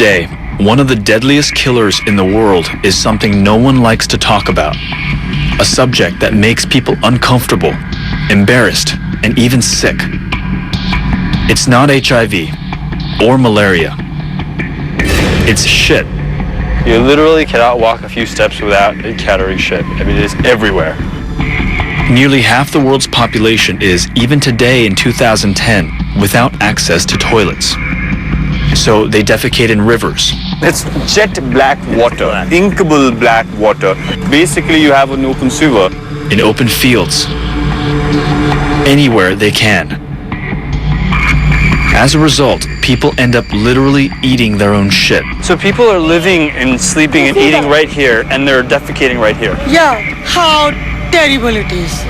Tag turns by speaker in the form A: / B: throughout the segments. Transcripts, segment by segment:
A: Today, one of the deadliest killers in the world is something no one likes to talk about. A subject that makes people uncomfortable, embarrassed, and even sick. It's not HIV or malaria. It's shit.
B: You literally cannot walk a few steps without encountering shit. I mean, it is everywhere.
A: Nearly half the world's population is, even today in 2010, without access to toilets. So they defecate in rivers.
B: It's jet black water, inkable black water. Basically, you have an open sewer.
A: In open fields. Anywhere they can. As a result, people end up literally eating their own shit.
B: So people are living and sleeping and eating right here, and they're defecating right here.
C: Yeah, how terrible it is.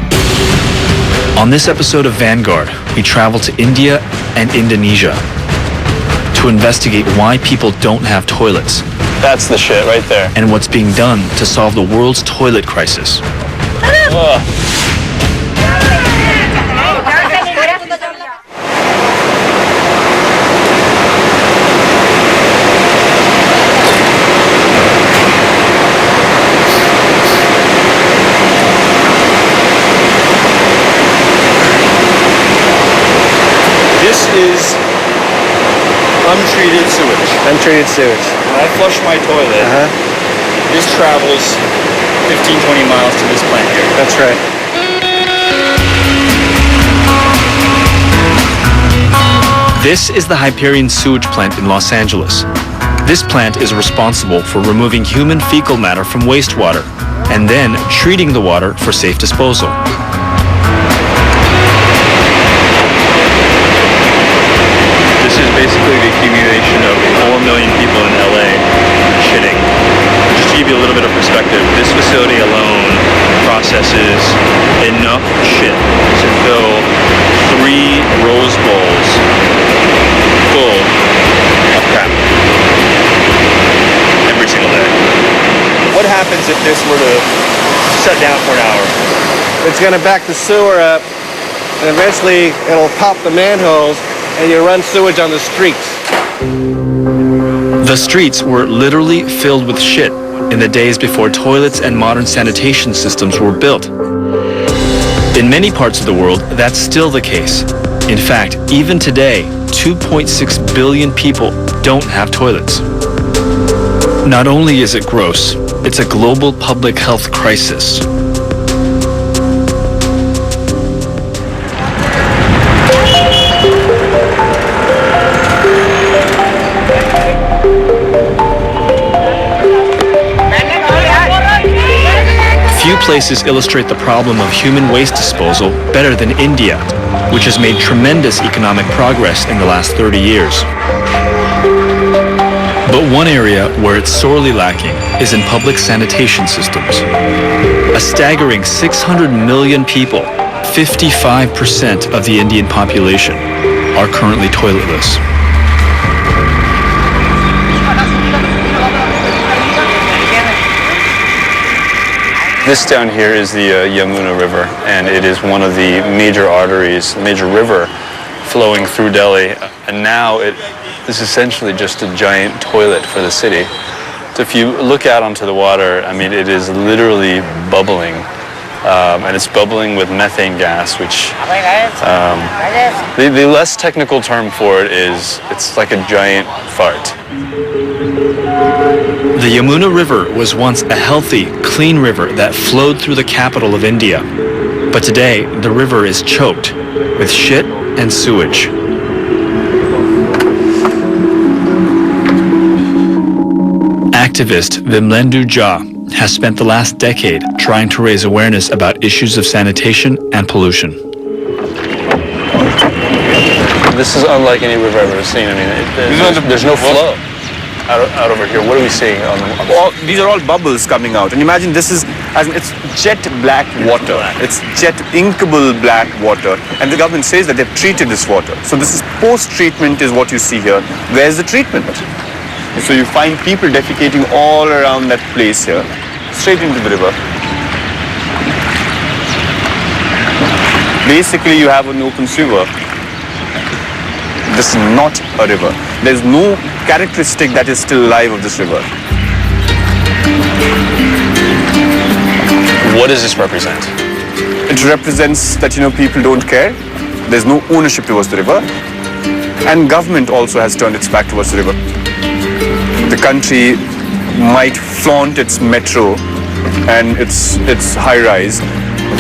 A: On this episode of Vanguard, we travel to India and Indonesia to investigate why people don't have toilets.
B: That's the shit right there.
A: And what's being done to solve the world's toilet crisis.
B: This is untreated sewage.
D: Untreated sewage.
B: When I flush my toilet, this travels 15-20 miles to this plant here.
D: That's right.
A: This is the Hyperion sewage plant in Los Angeles. This plant is responsible for removing human fecal matter from wastewater and then treating the water for safe disposal.
B: This is basically the accumulation of 4 million people in LA shitting. Just to give you a little bit of perspective, this facility alone processes enough shit to fill 3 Rose Bowls full of crap every single day. What happens if this were to shut down for an hour?
D: It's going to back the sewer up, and eventually it'll pop the manholes, and you run sewage on the streets.
A: The streets were literally filled with shit in the days before toilets and modern sanitation systems were built. In many parts of the world, that's still the case. In fact, even today, 2.6 billion people don't have toilets. Not only is it gross, it's a global public health crisis. Few places illustrate the problem of human waste disposal better than India, which has made tremendous economic progress in the last 30 years. But one area where it's sorely lacking is in public sanitation systems. A staggering 600 million people, 55% of the Indian population, are currently toiletless.
B: This down here is the Yamuna River, and it is one of the major arteries, major river flowing through Delhi. And now it is essentially just a giant toilet for the city. So if you look out onto the water, I mean, it is literally bubbling. And it's bubbling with methane gas, which the less technical term for it is it's like a giant fart.
A: The Yamuna River was once a healthy, clean river that flowed through the capital of India. But today, the river is choked with shit and sewage. Activist Vimlendu Jha has spent the last decade trying to raise awareness about issues of sanitation and pollution.
B: This is unlike any river I've ever seen. I mean, there's no flow out over here. What are we seeing on the...
E: These are all bubbles coming out. And imagine this is, it's jet black water. It's jet inkable black water. And the government says that they've treated this water. So this is post-treatment is what you see here. Where's the treatment? So you find people defecating all around that place here, straight into the river. Basically, you have an open sewer. This is not a river. There's no characteristic that is still alive of this river.
B: What does this represent?
E: It represents that, people don't care. There's no ownership towards the river. And government also has turned its back towards the river. The country might flaunt its metro and its high-rise,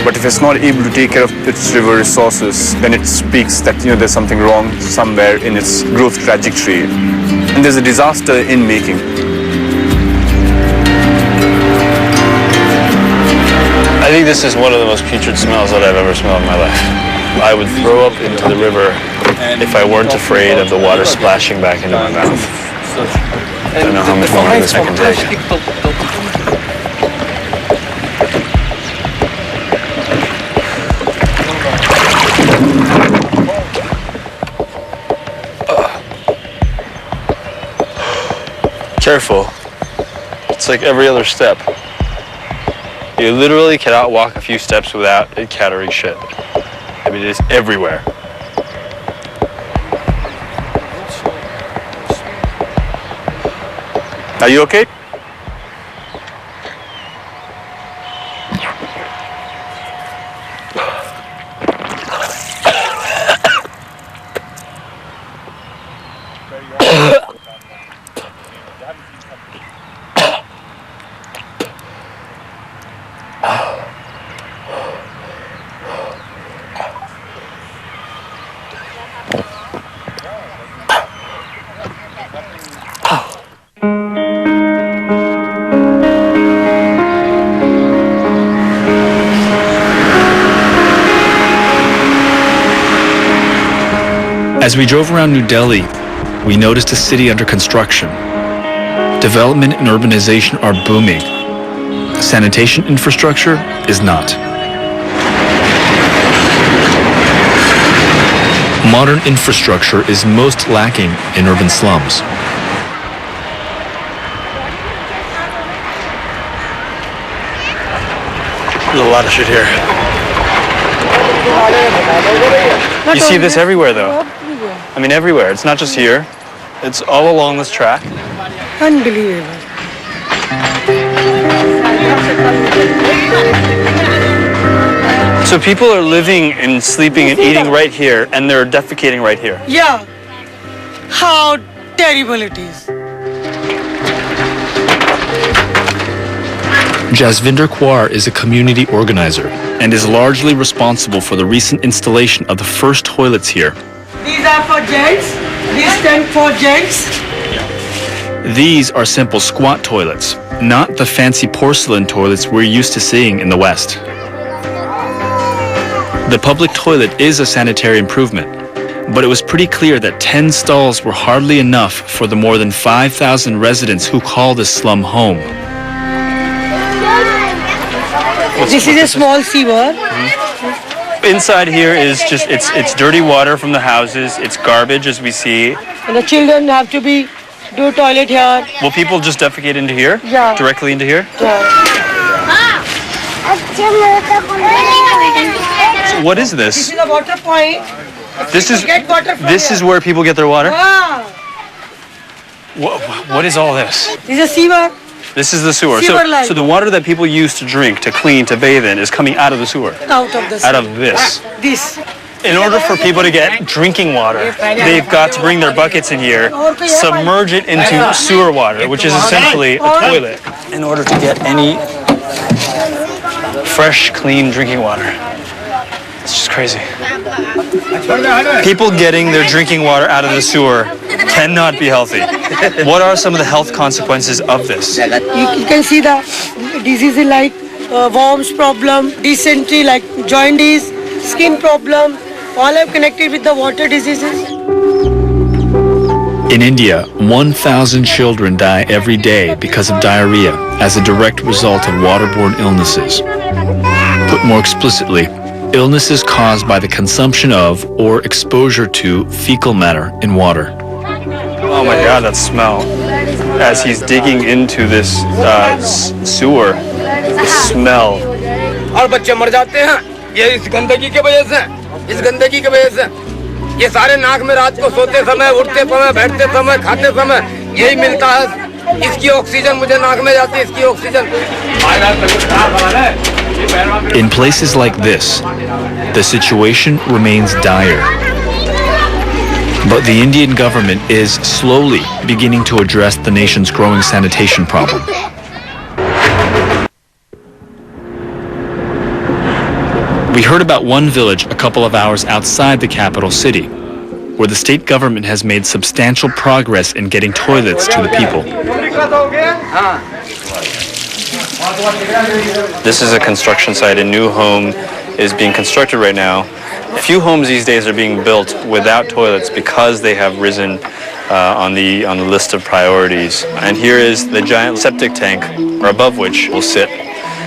E: but if it's not able to take care of its river resources, then it speaks that there's something wrong somewhere in its growth trajectory. And there's a disaster in making.
B: I think this is one of the most putrid smells that I've ever smelled in my life. I would throw up into the river if I weren't afraid of the water splashing back into my mouth. I don't know how much more of this I can take. Careful. It's like every other step. You literally cannot walk a few steps without encountering shit. I mean, it is everywhere.
E: Are you okay?
A: As we drove around New Delhi, we noticed a city under construction. Development and urbanization are booming. Sanitation infrastructure is not. Modern infrastructure is most lacking in urban slums.
B: There's a lot of shit here. You see this everywhere, though. I mean, everywhere. It's not just here. It's all along this track.
C: Unbelievable.
B: So people are living and sleeping and eating right here, and they're defecating right here.
C: Yeah. How terrible it is.
A: Jasvinder Kaur is a community organizer and is largely responsible for the recent installation of the first toilets here.
C: These are for gents. These stand for gents.
A: These are simple squat toilets, not the fancy porcelain toilets we're used to seeing in the West. The public toilet is a sanitary improvement, but it was pretty clear that 10 stalls were hardly enough for the more than 5,000 residents who call this slum home.
C: This is a small sewer.
B: Inside here is just, it's dirty water from the houses. It's garbage, as we see.
C: And the children have to do toilet here.
B: Will people just defecate into here?
C: Yeah.
B: Directly into here? So what is
C: This
B: this?
C: is a water point.
B: This is where people get their water?
C: Ah,
B: What is all this?
C: this is a sewer.
B: This is the sewer.
C: Sewer line.
B: So the water that people use to drink, to clean, to bathe in is coming out of the sewer.
C: Out of the
B: Out of this.
C: this.
B: In order for people to get drinking water, they've got to bring their buckets in here, submerge it into sewer water, which is essentially a toilet, in order to get any fresh, clean drinking water. It's just crazy. People getting their drinking water out of the sewer cannot be healthy. What are some of the health consequences of this?
C: You can see the diseases like worms problem, dysentery, like jaundice, skin problem. All are connected with the water diseases.
A: In India, 1,000 children die every day because of diarrhea as a direct result of waterborne illnesses. Put more explicitly, illnesses caused by the consumption of or exposure to fecal matter in water.
B: Oh my God, that smell. As he's digging into this sewer, the smell.
F: और बच्चे मर जाते हैं ये इस गंदगी की वजह से इस गंदगी की वजह से ये सारे नाक में रात को सोते समय, उठते समय, बैठते समय, खाते समय यही मिलता है। इसकी ऑक्सीजन मुझे नाक में जाती है, इसकी oxygen.
A: In places like this, the situation remains dire. But the Indian government is slowly beginning to address the nation's growing sanitation problem. We heard about one village a couple of hours outside the capital city, where the state government has made substantial progress in getting toilets to the people.
B: This is a construction site. A new home is being constructed right now. Few homes these days are being built without toilets because they have risen on the list of priorities. And here is the giant septic tank, above which will sit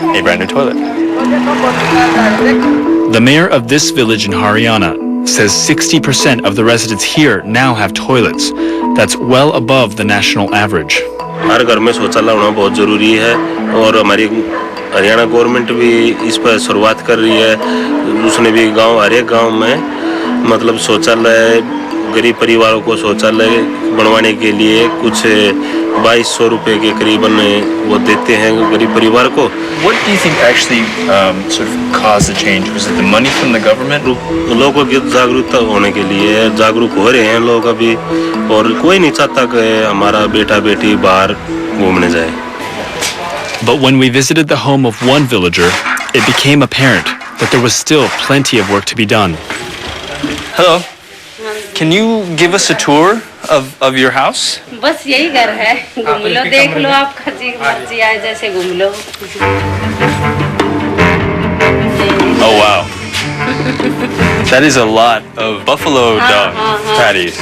B: a brand new toilet.
A: The mayor of this village in Haryana says 60% of the residents here now have toilets. That's well above the national average.
G: हर घर में शौचालय होना बहुत ज़रूरी है और हमारी Haryana government भी इस पर शुरुआत कर रही है। उसने भी हर एक गांव में मतलब शौचालय गरीब परिवारों को शौचालय बनवाने के लिए कुछ 2200 रुपए के करीबन वो देते हैं गरीब परिवार को।
B: What do you think actually sort of caused the change? Was it the money from the government?
G: लोगों की जागरूकता होने के लिए जागरूक हो रहे हैं लोग अभी और कोई नहीं चाहता कि हमारा बेटा बेटी बाहर घूमने जाए।
A: But when we visited the home of one villager, it became apparent that there was still plenty of work to be done.
B: Hello. Can you give us a tour of your house?
H: बस यही घर है, घूम लो, देख लो, आपका जी मर्जी आए जैसे घूम लो।
B: Oh wow. That is a lot of buffalo dog patties.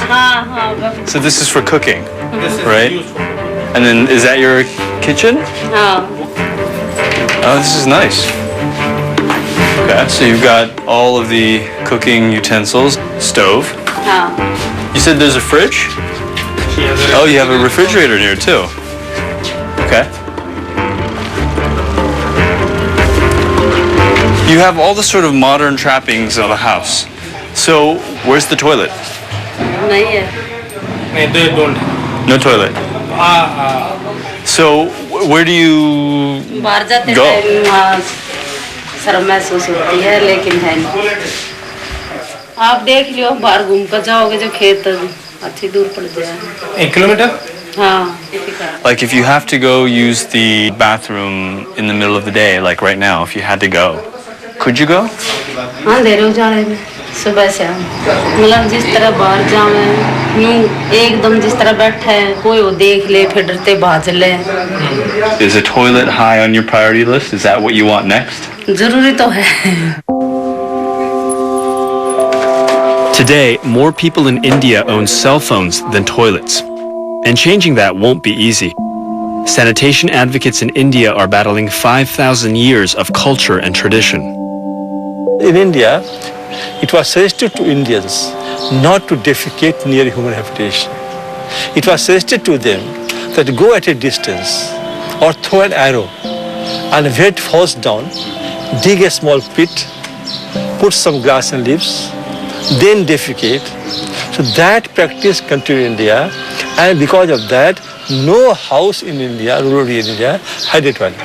B: So this is for cooking, right? And then is that your kitchen? Oh, this is nice. Okay, so you've got all of the cooking utensils, stove. You said there's a fridge? Oh, you have a refrigerator here too. Okay. You have all the sort of modern trappings of a house. So, where's the toilet?
H: नहीं है।
F: They don't.
B: No toilet. So, where do you
H: बाहर जाते
B: go?
H: Time वहाँ शर्म महसूस होती है, लेकिन है नहीं। आप देख लियो, बाहर घूम कर जाओगे जो खेत अच्छी दूर पड़ जाए।
F: 1 किलोमीटर?
H: हाँ।
B: Like if you have to go use the bathroom in the middle of the day, like right now, if you had to go, could you go?
H: हाँ, अंधेरे हो जाने में सुबह से मतलब जिस तरह बाहर जावे यूं एकदम जिस तरह बैठे हैं कोई वो देख ले फिर डरते भाग ले।
B: Is a toilet high on your priority list? Is that what you want next?
H: जरूरी तो है।
A: Today, more people in India own cell phones than toilets. And changing that won't be easy. Sanitation advocates in India are battling 5,000 years of culture and tradition.
I: In India, it was suggested to Indians not to defecate near human habitation. It was suggested to them that go at a distance or throw an arrow and where it falls down, dig a small pit, put some grass and leaves, then defecate. So that practice continued in India, and because of that, no house in India, rural India, had a toilet.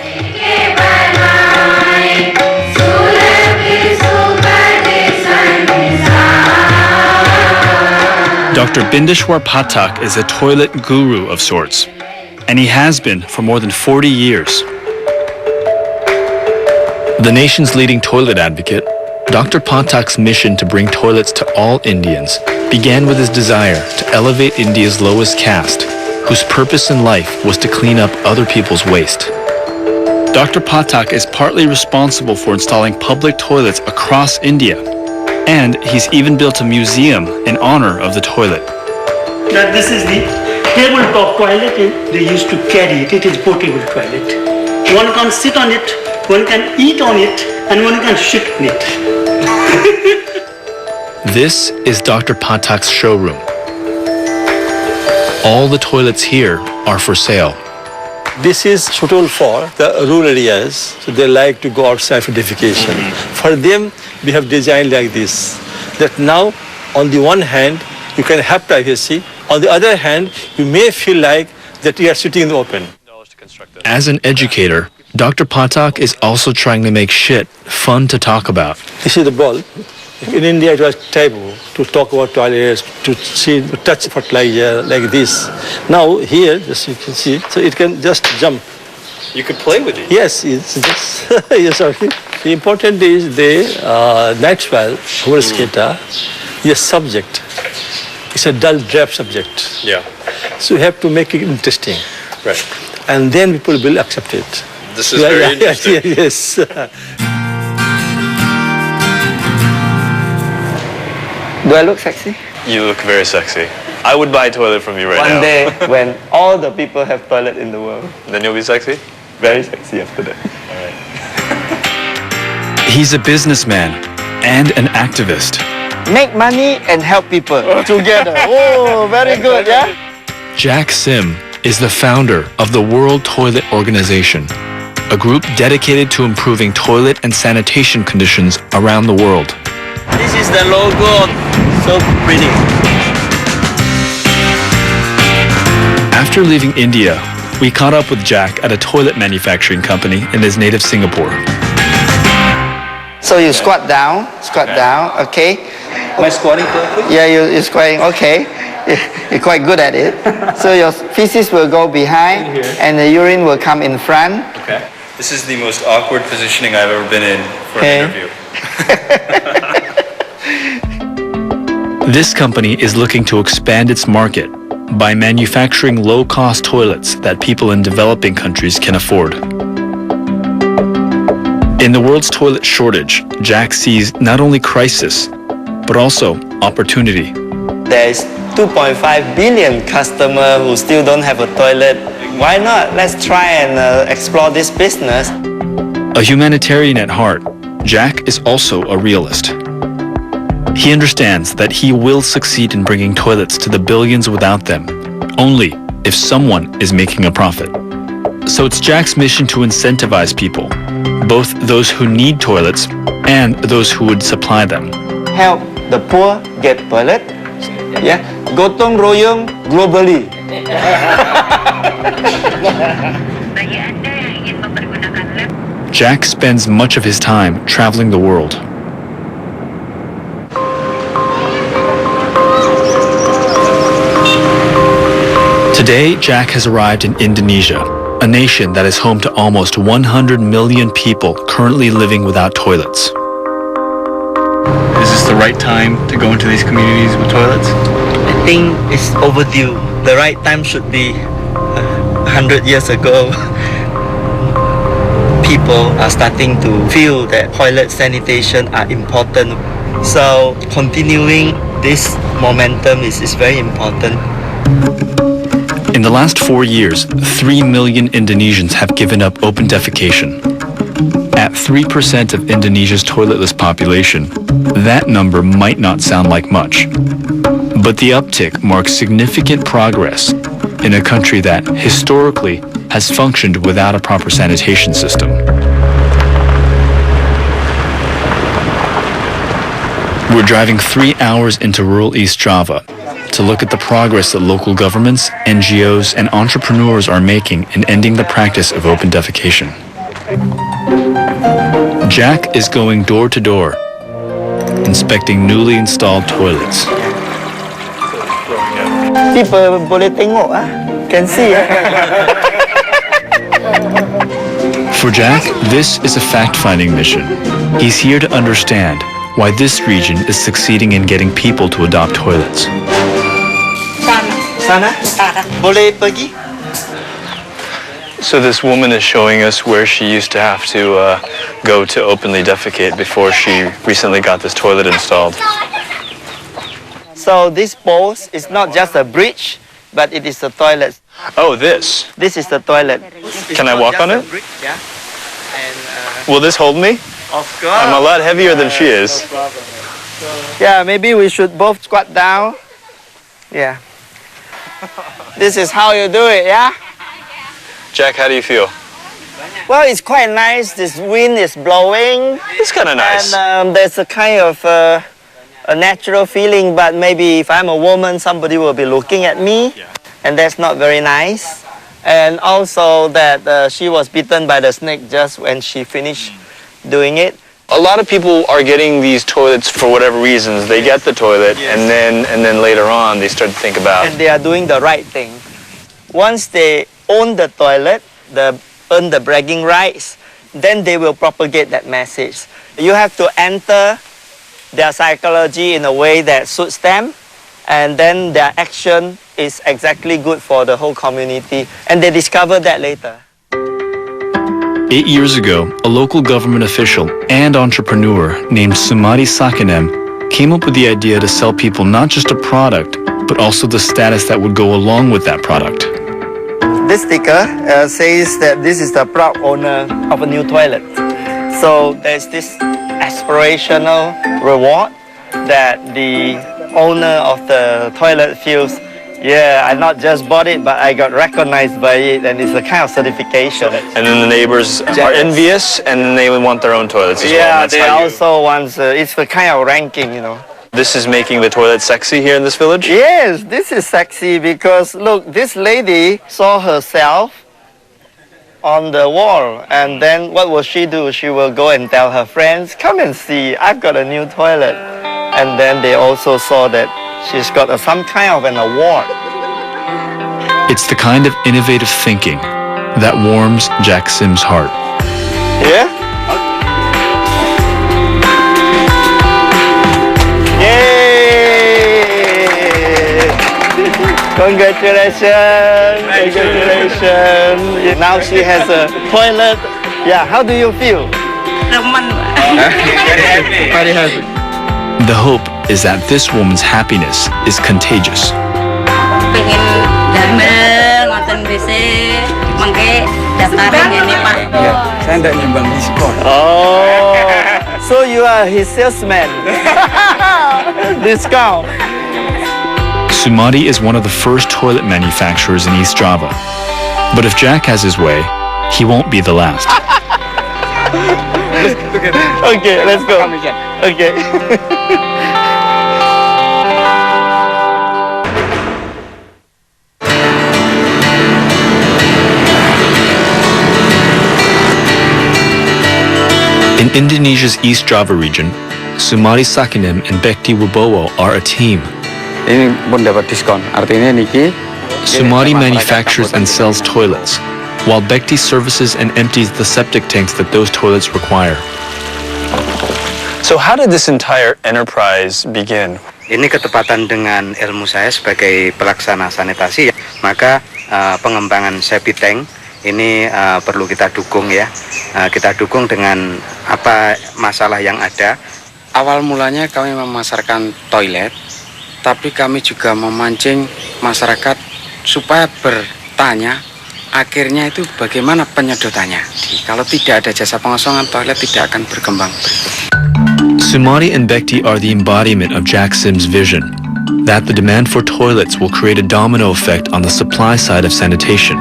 A: Dr. Bindeshwar Pathak is a toilet guru of sorts, and he has been for more than 40 years. The nation's leading toilet advocate, Dr. Pathak's mission to bring toilets to all Indians began with his desire to elevate India's lowest caste, whose purpose in life was to clean up other people's waste. Dr. Pathak is partly responsible for installing public toilets across India, and he's even built a museum in honor of the toilet.
J: That this is the tabletop toilet they used to carry it. It is portable toilet. One can sit on it, one can eat on it, and one can shit in it.
A: This is Dr. Pathak's showroom. All the toilets here are for sale.
I: This is suitable for the rural areas, so they like to go outside for defecation. For them, we have designed like this, that now On the one hand, you can have privacy. On the other hand, you may feel like that you are sitting in the open.
A: As an educator, Dr. Pathak is also trying to make shit fun to talk about.
I: This is the ball. In India, it was taboo to talk about toilets, to touch fertilizer like this. Now here, as you can see, so it can just jump.
B: You could play with it.
I: Yes, it's just, yes, sorry. The important is the natural roller skater is a subject. It's a dull, drab subject.
B: Yeah.
I: So you have to make it interesting.
B: Right.
I: And then people will accept it.
B: This is very interesting.
I: Yes.
K: Do I look sexy?
B: You look very sexy. I would buy a toilet from you right now.
K: One day when all the people have toilet in the world.
B: Then you'll be sexy?
K: Very sexy after that.
A: He's a businessman and an activist.
K: Make money and help people together. Oh, very good, yeah?
A: Jack Sim is the founder of the World Toilet Organization, a group dedicated to improving toilet and sanitation conditions around the world.
K: This is the logo. So pretty.
A: After leaving India, we caught up with Jack at a toilet manufacturing company in his native Singapore.
K: So you squat down, okay?
B: Am I squatting correctly?
K: Yeah, you're squatting, okay. You're quite good at it. So your feces will go behind and the urine will come in front.
B: Okay. This is the most awkward positioning I've ever been in for an interview.
A: This company is looking to expand its market by manufacturing low-cost toilets that people in developing countries can afford. In the world's toilet shortage, Jack sees not only crisis, but also opportunity.
K: There is 2.5 billion customers who still don't have a toilet. Why not? Let's try and explore this business.
A: A humanitarian at heart, Jack is also a realist. He understands that he will succeed in bringing toilets to the billions without them, only if someone is making a profit. So it's Jack's mission to incentivize people, both those who need toilets and those who would supply them.
K: Help the poor get toilet. Yeah, gotong royong globally.
A: Jack spends much of his time traveling the world. Today, Jack has arrived in Indonesia, a nation that is home to almost 100 million people currently living without toilets. Is this the right time to go into these communities with toilets?
K: I think it's overdue. The right time should be 100 years ago. People are starting to feel that toilet sanitation are important. So continuing this momentum is very important.
A: In the last 4 years, 3 million Indonesians have given up open defecation. At 3% of Indonesia's toiletless population, that number might not sound like much. But the uptick marks significant progress in a country that, historically, has functioned without a proper sanitation system. We're driving 3 hours into rural East Java to look at the progress that local governments, NGOs, and entrepreneurs are making in ending the practice of open defecation. Jack is going door to door, inspecting newly installed toilets.
K: People boleh tengok can see.
A: For Jack, this is a fact-finding mission. He's here to understand why this region is succeeding in getting people to adopt toilets.
K: Sana? Boleh pergi?
B: So this woman is showing us where she used to have to go to openly defecate before she recently got this toilet installed.
K: So this post is not just a bridge, but it is a toilet.
B: Oh, this?
K: This is the toilet.
B: Can I walk on it?
K: Yeah. And,
B: will this hold me?
K: Of course.
B: I'm a lot heavier than she is.
K: Yeah, maybe we should both squat down. Yeah. This is how you do it, yeah?
B: Jack, how do you feel?
K: Well, it's quite nice. This wind is blowing.
B: It's kind of nice.
K: And there's a kind of a natural feeling, but maybe if I'm a woman, somebody will be looking at me, and that's not very nice. And also that she was bitten by the snake just when she finished doing it.
B: A lot of people are getting these toilets for whatever reasons. They get the toilet, and then later on they start to think about.
K: And they are doing the right thing. Once they own the toilet, earn the bragging rights, then they will propagate that message. You have to enter their psychology in a way that suits them, and then their action is exactly good for the whole community. And they discover that later.
A: 8 years ago, a local government official and entrepreneur named Sumati Sakinem came up with the idea to sell people not just a product, but also the status that would go along with that product.
K: This sticker says that this is the proud owner of a new toilet. So there's this aspirational reward that the owner of the toilet feels, yeah, I not just bought it, but I got recognized by it, and it's a kind of certification.
B: And then the neighbors are envious, and then they would want their own toilets as well.
K: Yeah, they also want, it's a kind of ranking, you know.
B: This is making the toilet sexy here in this village?
K: Yes, this is sexy because, look, this lady saw herself on the wall, and then what will she do? She will go and tell her friends, come and see, I've got a new toilet. And then they also saw that she's got some kind of an award.
A: It's the kind of innovative thinking that warms Jack Sim's heart.
K: Yeah? Yay! Congratulations! Congratulations! Now she has a toilet. Yeah, how do you feel?
F: Very happy.
K: Very happy.
A: The hope is that this woman's happiness is contagious.
H: Pengen damel ngoten bese mangke daftar ngene Pak.
F: Saya ndak nyumbang diskon.
K: Oh, so you are his salesman. Discount.
A: Sumati is one of the first toilet manufacturers in East Java. But if Jack has his way, he won't be the last.
K: Okay, let's go. Okay.
A: In Indonesia's East Java region, Sumati Sakinem and Bekti Wibowo are a team.
F: Ini pun dapat diskon. Artinya niki
A: Sumati manufactures and sells toilets, while Bekti services and empties the septic tanks that those toilets require.
B: So how did this entire enterprise begin?
L: Ini ketepatan dengan ilmu saya sebagai pelaksana sanitasi, maka pengembangan septic tank ini perlu kita dukung ya. Kita dukung dengan apa masalah yang ada.
M: Awal mulanya kami memasarkan toilet, tapi kami juga memancing masyarakat supaya bertanya, akhirnya itu bagaimana penyedotannya. Kalau tidak ada jasa pengosongan, toilet tidak akan berkembang.
A: Sumati and Bekti are the embodiment of Jack Sim's vision, that the demand for toilets will create a domino effect on the supply side of sanitation,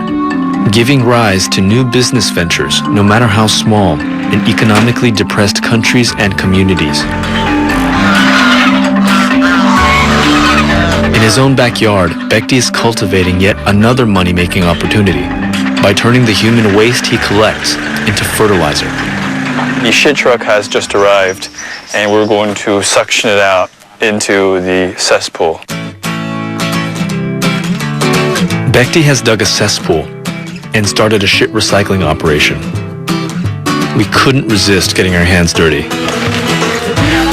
A: giving rise to new business ventures, no matter how small, in economically depressed countries and communities. In his own backyard, Bekti is cultivating yet another money-making opportunity by turning the human waste he collects into fertilizer.
B: The shit truck has just arrived, and we're going to suction it out into the cesspool.
A: Bekti has dug a cesspool and started a shit recycling operation. We couldn't resist getting our hands dirty.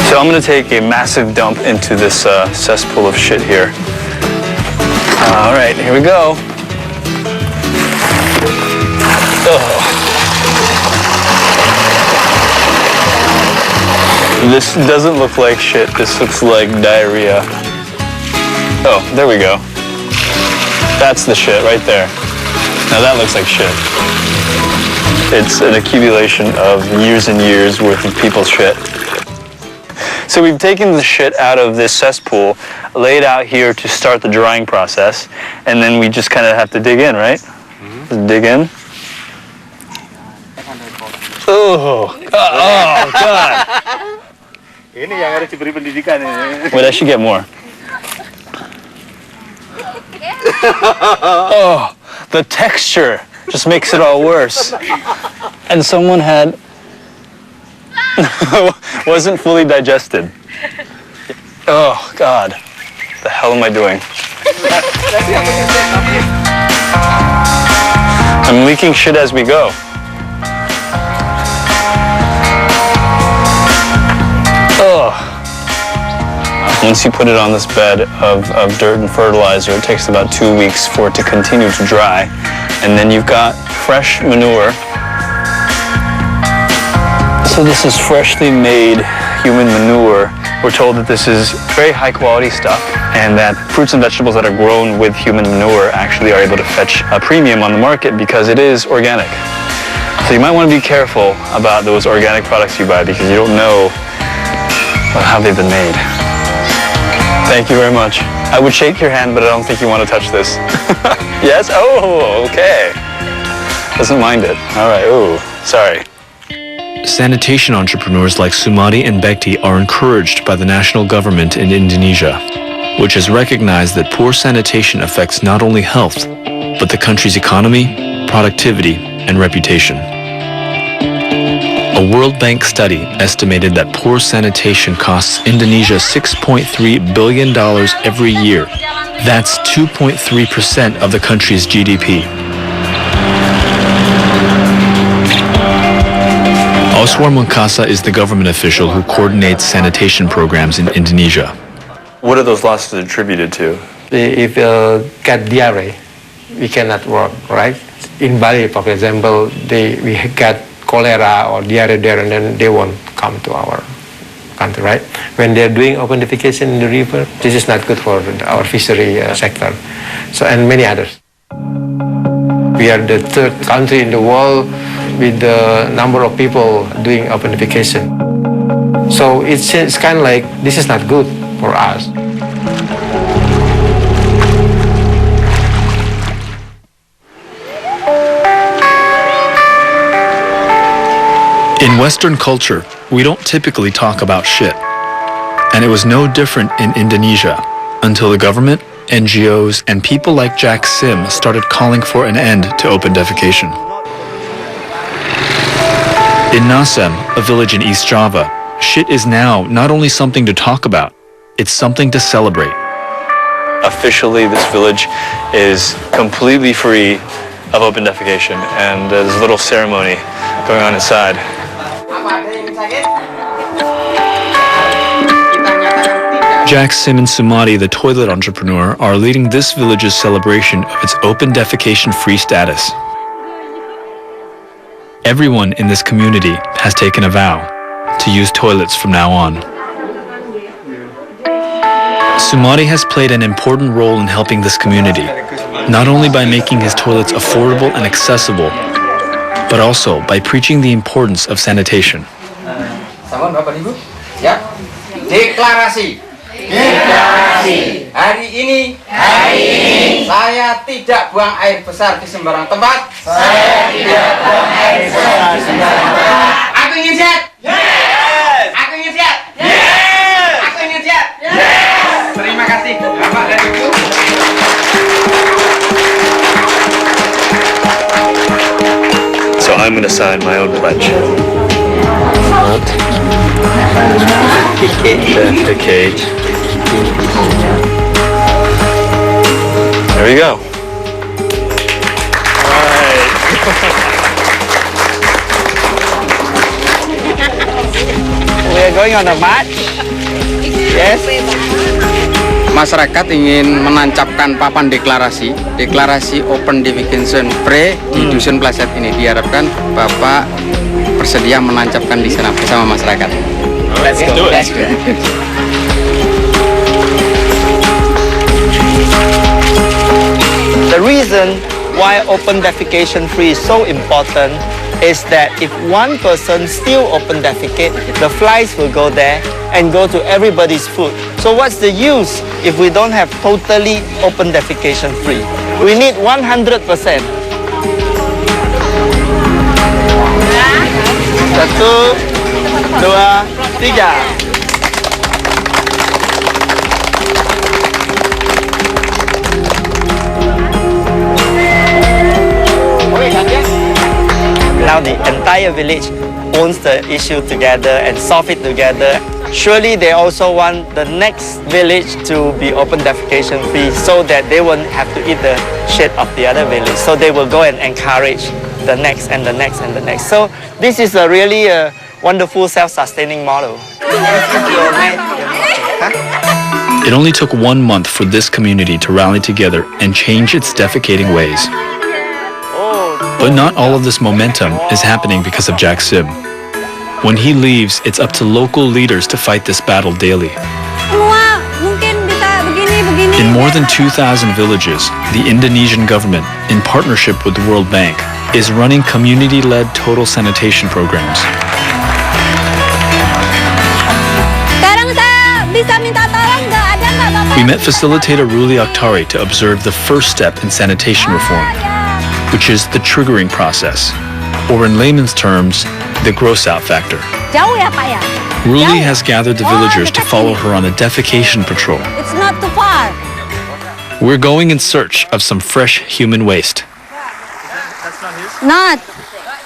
B: So I'm going to take a massive dump into this cesspool of shit here. All right, here we go. Ugh. This doesn't look like shit. This looks like diarrhea. Oh, there we go. That's the shit right there. Now that looks like shit. It's an accumulation of years and years worth of people's shit. So we've taken the shit out of this cesspool, laid out here to start the drying process, and then we just kind of have to dig in, right? Just dig in. Oh, God.
E: Ini yang harus diberi pendidikan ini.
B: Wait, I should get more. Oh, the texture just makes it all worse. And someone had wasn't fully digested. Oh God, the hell am I doing? I'm leaking shit as we go. Oh. Once you put it on this bed of dirt and fertilizer, it takes about 2 weeks for it to continue to dry. And then you've got fresh manure. So this is freshly made human manure. We're told that this is very high quality stuff and that fruits and vegetables that are grown with human manure actually are able to fetch a premium on the market because it is organic. So you might want to be careful about those organic products you buy because you don't know how they've been made. Thank you very much. I would shake your hand, but I don't think you want to touch this. Yes? Oh, okay. Doesn't mind it. All right. Oh, sorry.
A: Sanitation entrepreneurs like Sumadi and Bekti are encouraged by the national government in Indonesia, which has recognized that poor sanitation affects not only health, but the country's economy, productivity, and reputation. A World Bank study estimated that poor sanitation costs Indonesia $6.3 billion every year. That's 2.3% of the country's GDP. Oswar Munkasa is the government official who coordinates sanitation programs in Indonesia.
B: What are those losses attributed to?
D: If get diarrhea, we cannot work, right? In Bali, for example, we get cholera or diarrhea there, and then they won't come to our country, right? When they're doing open defecation in the river, this is not good for our fishery sector. So, and many others. We are the third country in the world with the number of people doing open defecation. So it's kind of like, this is not good for us.
A: In Western culture, we don't typically talk about shit. And it was no different in Indonesia until the government, NGOs, and people like Jack Sim started calling for an end to open defecation. In Nasem, a village in East Java, shit is now not only something to talk about, it's something to celebrate.
B: Officially, this village is completely free of open defecation, and there's a little ceremony going on inside.
A: Jack Sim and Sumadi, the toilet entrepreneur, are leading this village's celebration of its open defecation-free status. Everyone in this community has taken a vow to use toilets from now on. Sumadi has played an important role in helping this community, not only by making his toilets affordable and accessible, but also by preaching the importance of sanitation.
F: Sama Bapak Ibu, ya. Deklarasi. Deklarasi. Hari ini saya tidak buang air besar di sembarang tempat. Saya tidak buang air besar di sembarang tempat. Aku ingin sehat. Yes. Aku ingin sehat. Yes. Aku ingin sehat. Yes. Terima kasih Bapak dan Ibu.
B: So I'm going to sign my own pledge. Defecate. There we go. All right.
K: We are going on a march. Yes.
M: Masyarakat ingin menancapkan papan deklarasi open defecation free di Dusun Plaset ini. Diharapkan Bapak bersedia menancapkan di sana bersama masyarakat.
B: Let's do it.
K: The reason why open defecation free is so important is that if one person still open defecate, the flies will go there and go to everybody's food. So what's the use if we don't have totally open defecation free? We need 100%. 1, 2, 3. how the entire village owns the issue together and solve it together. Surely they also want the next village to be open defecation free so that they won't have to eat the shit of the other village. So they will go and encourage the next and the next and the next. So this is a really wonderful self-sustaining model.
A: It only took 1 month for this community to rally together and change its defecating ways. But not all of this momentum is happening because of Jack Sib. When he leaves, it's up to local leaders to fight this battle daily. In more than 2,000 villages, the Indonesian government, in partnership with the World Bank, is running community-led total sanitation programs. We met facilitator Ruli Akhtari to observe the first step in sanitation reform, which is the triggering process, or in layman's terms, the gross out factor. Ruli has gathered the villagers to follow her on a defecation patrol.
N: It's not too far.
A: We're going in search of some fresh human waste.
N: Not.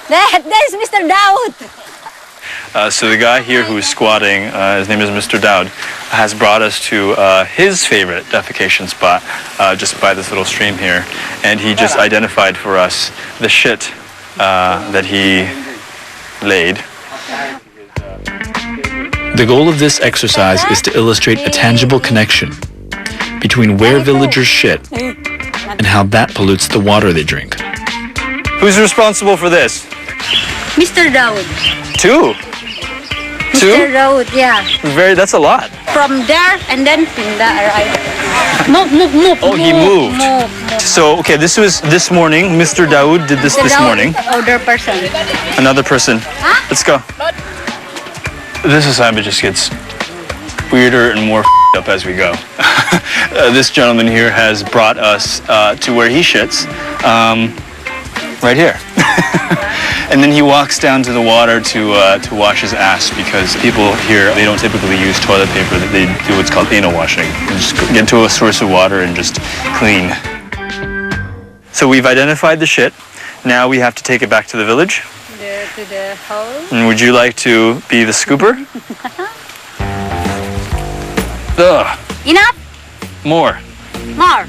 N: There's Mr. Daud.
B: So the guy here who is squatting, his name is Mr. Daud, has brought us to his favorite defecation spot just by this little stream here. And he just identified for us the shit that he laid.
A: The goal of this exercise is to illustrate a tangible connection between where villagers shit and how that pollutes the water they drink.
B: Who's responsible for this?
N: Mr. Daud.
B: Two?
N: Mr. Daud, yeah.
B: That's a lot.
N: From there and then pindah, right? Move.
B: Oh, he moved.
N: Move.
B: So, okay, this was this morning. Mr. Daud did this morning.
N: Older person.
B: Another person.
N: Huh?
B: Let's go. This assignment just gets weirder and more up as we go. This gentleman here has brought us to where he shits, right here. And then he walks down to the water to wash his ass because people here, they don't typically use toilet paper. They do what's called anal washing. They just get to a source of water and just clean. So we've identified the shit. Now we have to take it back to the village.
N: There to the hole.
B: And would you like to be the scooper? Ugh.
N: Enough?
B: More.
N: More.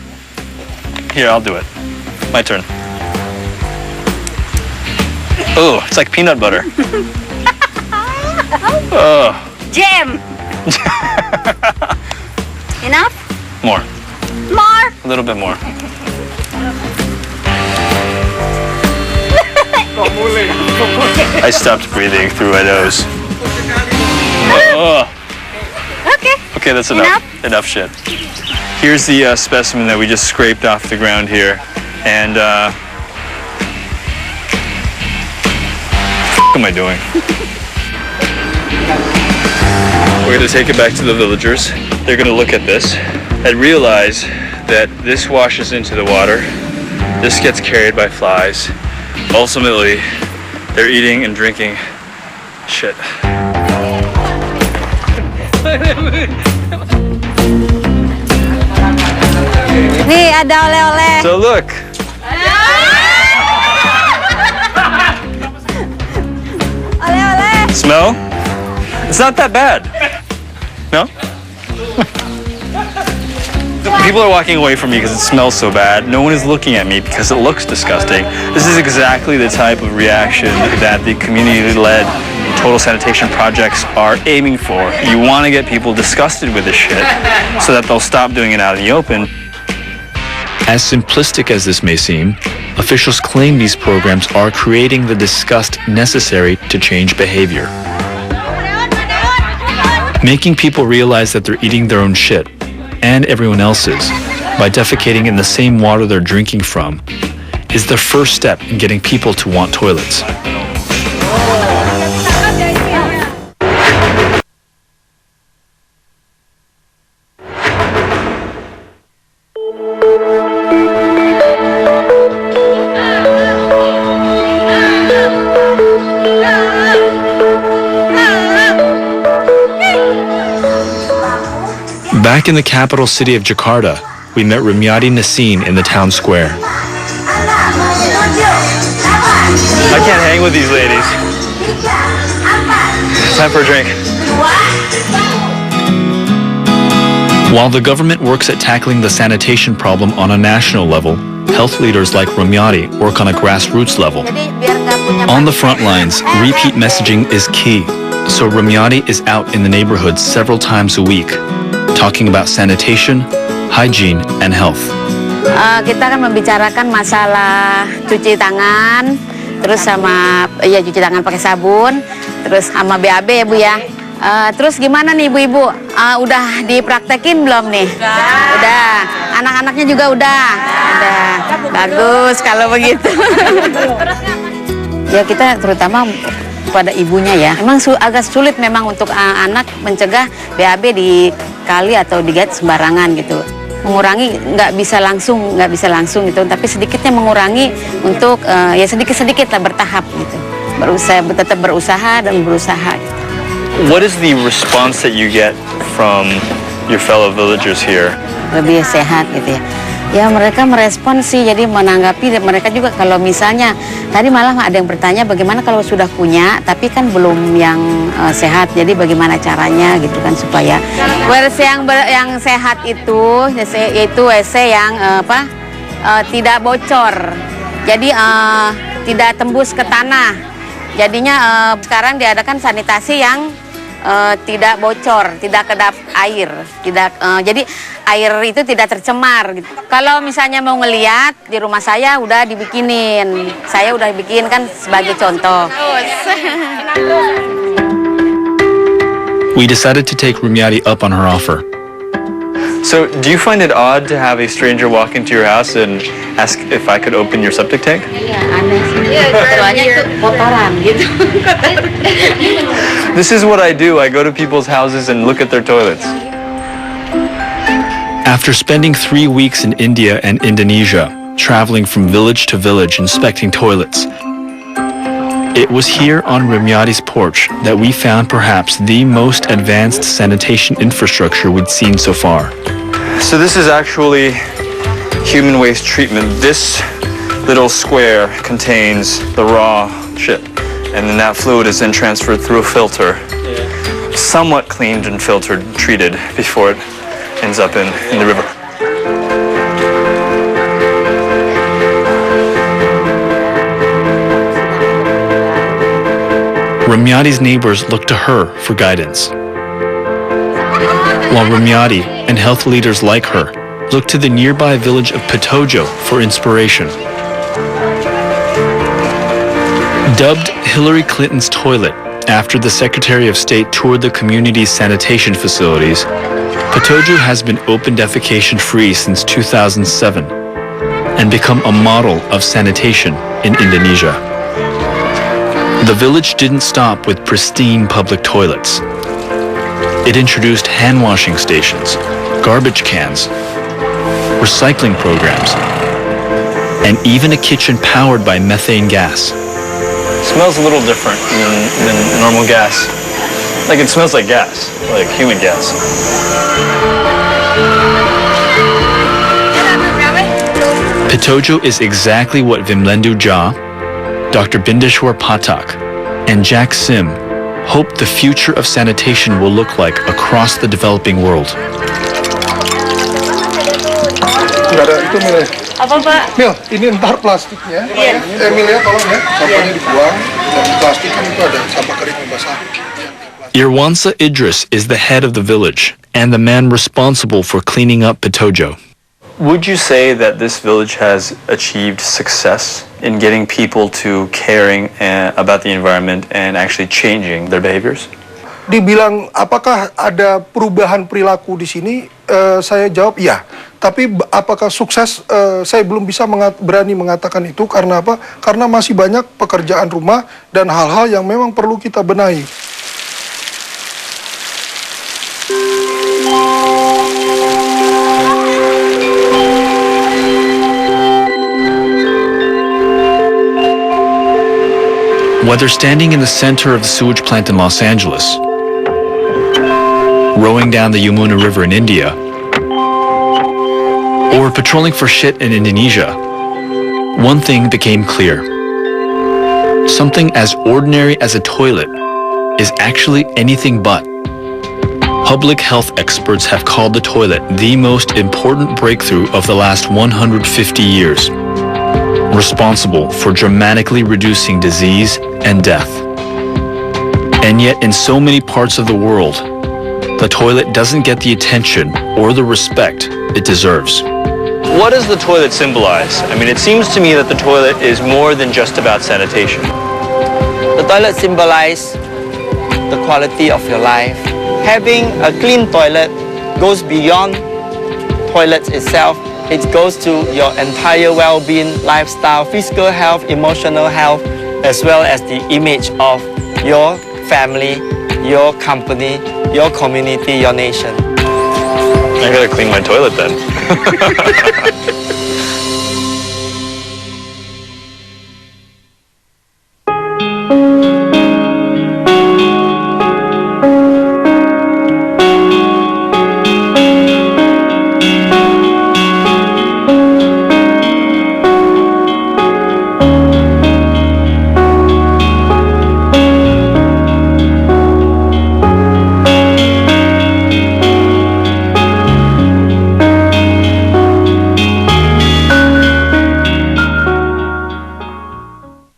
B: Here, I'll do it. My turn. Oh, it's like peanut butter. Oh.
N: Jam. Enough?
B: More.
N: More.
B: A little bit more. I stopped breathing through my nose. Oh. Okay, that's enough. Enough shit. Here's the specimen that we just scraped off the ground here. And, what am I doing? We're going to take it back to the villagers. They're going to look at this and realize that this washes into the water. This gets carried by flies. Ultimately, they're eating and drinking shit.
N: Nih ada oleh-oleh.
B: So look.
N: Oleh-oleh.
B: Smell? It's not that bad. No? People are walking away from me because it smells so bad. No one is looking at me because it looks disgusting. This is exactly the type of reaction that the community-led total sanitation projects are aiming for. You want to get people disgusted with this shit so that they'll stop doing it out in the open.
A: As simplistic as this may seem, officials claim these programs are creating the disgust necessary to change behavior. Making people realize that they're eating their own shit, and everyone else's, by defecating in the same water they're drinking from, is the first step in getting people to want toilets. Back in the capital city of Jakarta, we met Ramyati Nasin in the town square.
B: I can't hang with these ladies. Time for a drink.
A: While the government works at tackling the sanitation problem on a national level, health leaders like Ramyati work on a grassroots level. On the front lines, repeat messaging is key. So Ramyati is out in the neighborhoods several times a week, talking about sanitation, hygiene, and health.
H: Kita kan membicarakan masalah cuci tangan, terus sama cuci tangan pakai sabun, terus sama BAB ya Bu ya. Terus gimana nih ibu-ibu? Udah dipraktekin belum nih? Udah. Anak-anaknya juga udah. Bagus kalau begitu. Ya kita terutama pada ibunya ya. Emang agak sulit memang untuk anak mencegah BAB di kali atau di gate sembarangan gitu. Mengurangi nggak bisa langsung gitu, tapi sedikitnya mengurangi untuk ya sedikit-sedikit lah bertahap gitu. Tetap berusaha dan berusaha gitu.
B: What is the response that you get from your fellow villagers here?
H: Lebih sehat gitu ya. Ya mereka merespon sih, jadi menanggapi mereka juga kalau misalnya tadi malah ada yang bertanya bagaimana kalau sudah punya tapi kan belum yang sehat, jadi bagaimana caranya gitu kan supaya WC yang sehat itu yaitu WC yang tidak bocor, jadi tidak tembus ke tanah, jadinya sekarang diadakan sanitasi yang tidak bocor, tidak kedap air, jadi air itu tidak tercemar gitu. Kalau misalnya mau ngeliat di rumah saya udah dibikinin, saya udah bikin kan sebagai contoh.
A: We decided to take Ramyati up on her offer.
B: So, do you find it odd to have a stranger walk into your house and ask if I could open your septic tank?
H: Iya, aneh sih. Soalnya itu kotoran gitu.
B: This is what I do. I go to people's houses and look at their toilets.
A: After spending 3 weeks in India and Indonesia, traveling from village to village inspecting toilets, it was here on Ramyati's porch that we found perhaps the most advanced sanitation infrastructure we'd seen so far.
B: So this is actually human waste treatment. This little square contains the raw shit, and then that fluid is then transferred through a filter, somewhat cleaned and filtered, treated before it ends up in the river.
A: Ramyati's neighbors look to her for guidance, while Ramyati and health leaders like her look to the nearby village of Petojo for inspiration. Dubbed Hillary Clinton's toilet after the Secretary of State toured the community's sanitation facilities, Petojo has been open defecation free since 2007 and become a model of sanitation in Indonesia. The village didn't stop with pristine public toilets. It introduced hand-washing stations, garbage cans, recycling programs, and even a kitchen powered by methane gas.
B: It smells a little different than normal gas. Like it smells like gas, like human gas.
A: Petojo is exactly what Vimlendu Jha, Dr. Bindeshwar Pathak, and Jack Sim hope the future of sanitation will look like across the developing world.
O: Apa Pak? Mil, ini ntar plastiknya. Emilia tolong ya, sampahnya dibuang. Dan plastik kan itu ada sampah kering dan basah.
A: Irwansa Idris is the head of the village and the man responsible for cleaning up Petojo.
B: Would you say that this village has achieved success in getting people to caring about the environment and actually changing their behaviors?
O: Dibilang apakah ada perubahan perilaku di sini? Saya jawab iya. Tapi apakah sukses? Saya belum bisa berani mengatakan itu karena apa? Karena masih banyak pekerjaan rumah dan hal-hal yang memang perlu kita benahi.
A: Whether standing in the center of the sewage plant in Los Angeles, rowing down the Yamuna River in India, or patrolling for shit in Indonesia, one thing became clear. something as ordinary as a toilet is actually anything but. Public health experts have called the toilet the most important breakthrough of the last 150 years, responsible for dramatically reducing disease and death. And yet in so many parts of the world, the toilet doesn't get the attention or the respect it deserves.
B: What does the toilet symbolize? I mean, it seems to me that the toilet is more than just about sanitation.
K: The toilet symbolizes the quality of your life. Having a clean toilet goes beyond toilets itself. It goes to your entire well-being, lifestyle, physical health, emotional health, as well as the image of your family, your company, your community, your nation.
B: I gotta clean my toilet then.